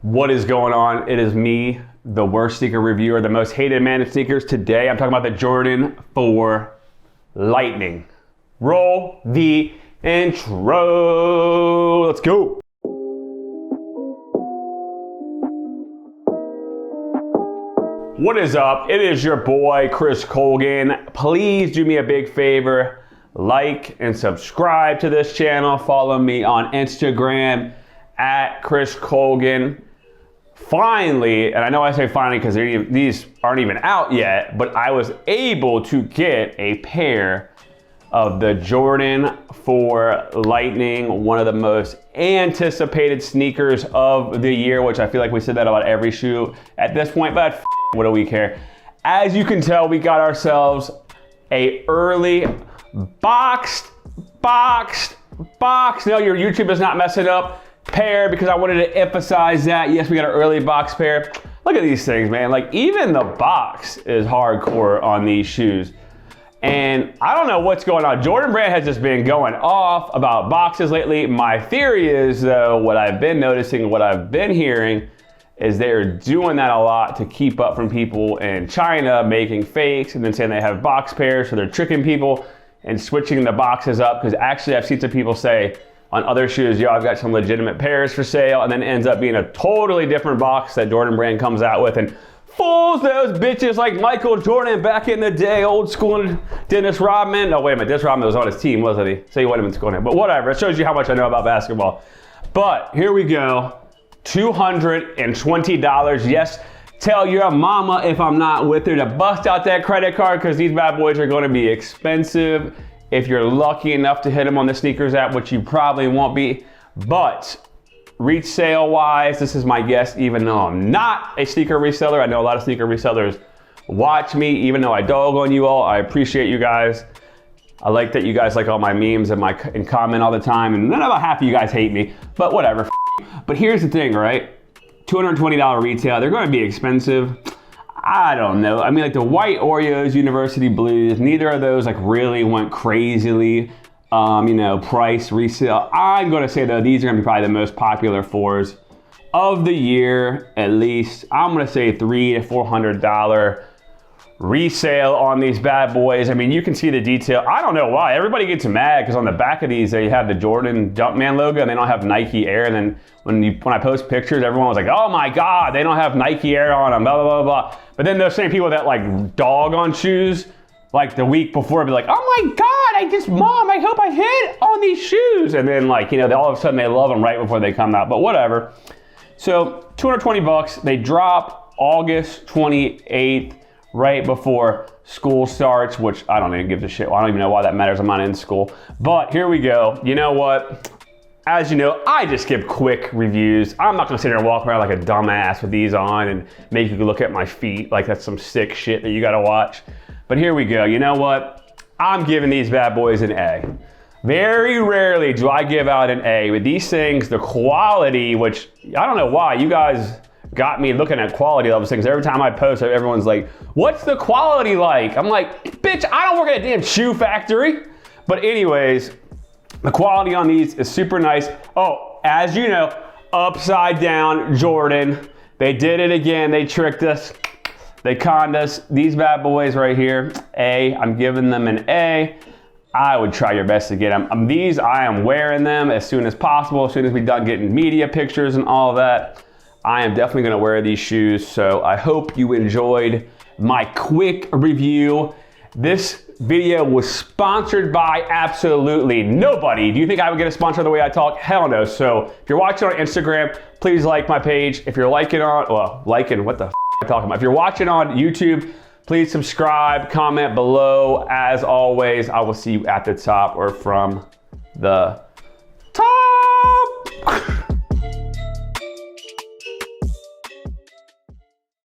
What is going on? It is me, the worst sneaker reviewer, the most hated man in sneakers. Today, I'm talking about the Jordan 4 Lightning. Roll the intro. Let's go. What is up? It is your boy, Chris Colgan. Please do me a big favor. Like and subscribe to this channel. Follow me on Instagram at Chris Colgan. Finally, and I know I say finally because these aren't even out yet, but I was able to get a pair of the Jordan 4 Lightning, one of the most anticipated sneakers of the year, which I feel like we said that about every shoe at this point, but what do we care? As you can tell, we got ourselves a early boxed, no, your YouTube is not messing up, pair, because I wanted to emphasize that. Yes, we got an early box pair. Look at these things, man. Like, even the box is hardcore on these shoes. And I don't know what's going on. Jordan Brand has just been going off about boxes lately. My theory is, though, what I've been noticing, what I've been hearing, is they're doing that a lot to keep up from people in China making fakes and then saying they have box pairs, so they're tricking people and switching the boxes up. Because actually, I've seen some people say on other shoes, yo, I've got some legitimate pairs for sale, and then it ends up being a totally different box that Jordan Brand comes out with and fools those bitches like Michael Jordan back in the day, old school Dennis Rodman. No, wait a minute, Dennis Rodman was on his team, wasn't he? So he wasn't even scoring him, but whatever. It shows you how much I know about basketball. But here we go, $220. Yes, tell your mama if I'm not with her to bust out that credit card, because these bad boys are going to be expensive. If you're lucky enough to hit them on the sneakers app, which you probably won't be, but reach sale wise, this is my guess, even though I'm not a sneaker reseller. I know a lot of sneaker resellers watch me, even though I dog on you all. I appreciate you guys. I like that you guys like all my memes and comment all the time, and then about half of you guys hate me, but whatever. But here's the thing, right? $220 retail, they're gonna be expensive. I don't know. I mean, like the white Oreos, University Blues, neither of those like really went crazily, price resale. I'm gonna say though, these are gonna be probably the most popular 4s of the year, at least. I'm gonna say $300 to $400 resale on these bad boys. I mean, you can see the detail. I don't know why. Everybody gets mad because on the back of these, they have the Jordan Jumpman logo and they don't have Nike Air. And then when I post pictures, everyone was like, oh my God, they don't have Nike Air on them, blah, blah, blah, blah. But then those same people that like dog on shoes, like the week before, be like, oh my God, Mom, I hope I hit on these shoes. And then like, all of a sudden they love them right before they come out, but whatever. So $220, they drop August 28th, right before school starts, which I don't even give a shit. Well, I don't even know why that matters. I'm not in school. But here we go. You know what? As you know, I just give quick reviews. I'm not gonna sit here and walk around like a dumbass with these on and make you look at my feet like that's some sick shit that you gotta watch. But here we go. You know what? I'm giving these bad boys an A. Very rarely do I give out an A. With these things, the quality, which I don't know why, you guys got me looking at quality of those things. Every time I post, everyone's like, what's the quality like? I'm like, bitch, I don't work at a damn shoe factory. But anyways, the quality on these is super nice. Oh, as you know, upside down Jordan. They did it again. They tricked us. They conned us. These bad boys right here, A, I'm giving them an A. I would try your best to get them. These, I am wearing them as soon as possible, as soon as we're done getting media pictures and all that. I am definitely gonna wear these shoes, so I hope you enjoyed my quick review. This video was sponsored by absolutely nobody. Do you think I would get a sponsor the way I talk? Hell no. So if you're watching on Instagram, please like my page. If you're what the f am I talking about? If you're watching on YouTube, please subscribe, comment below. As always, I will see you at the top or from the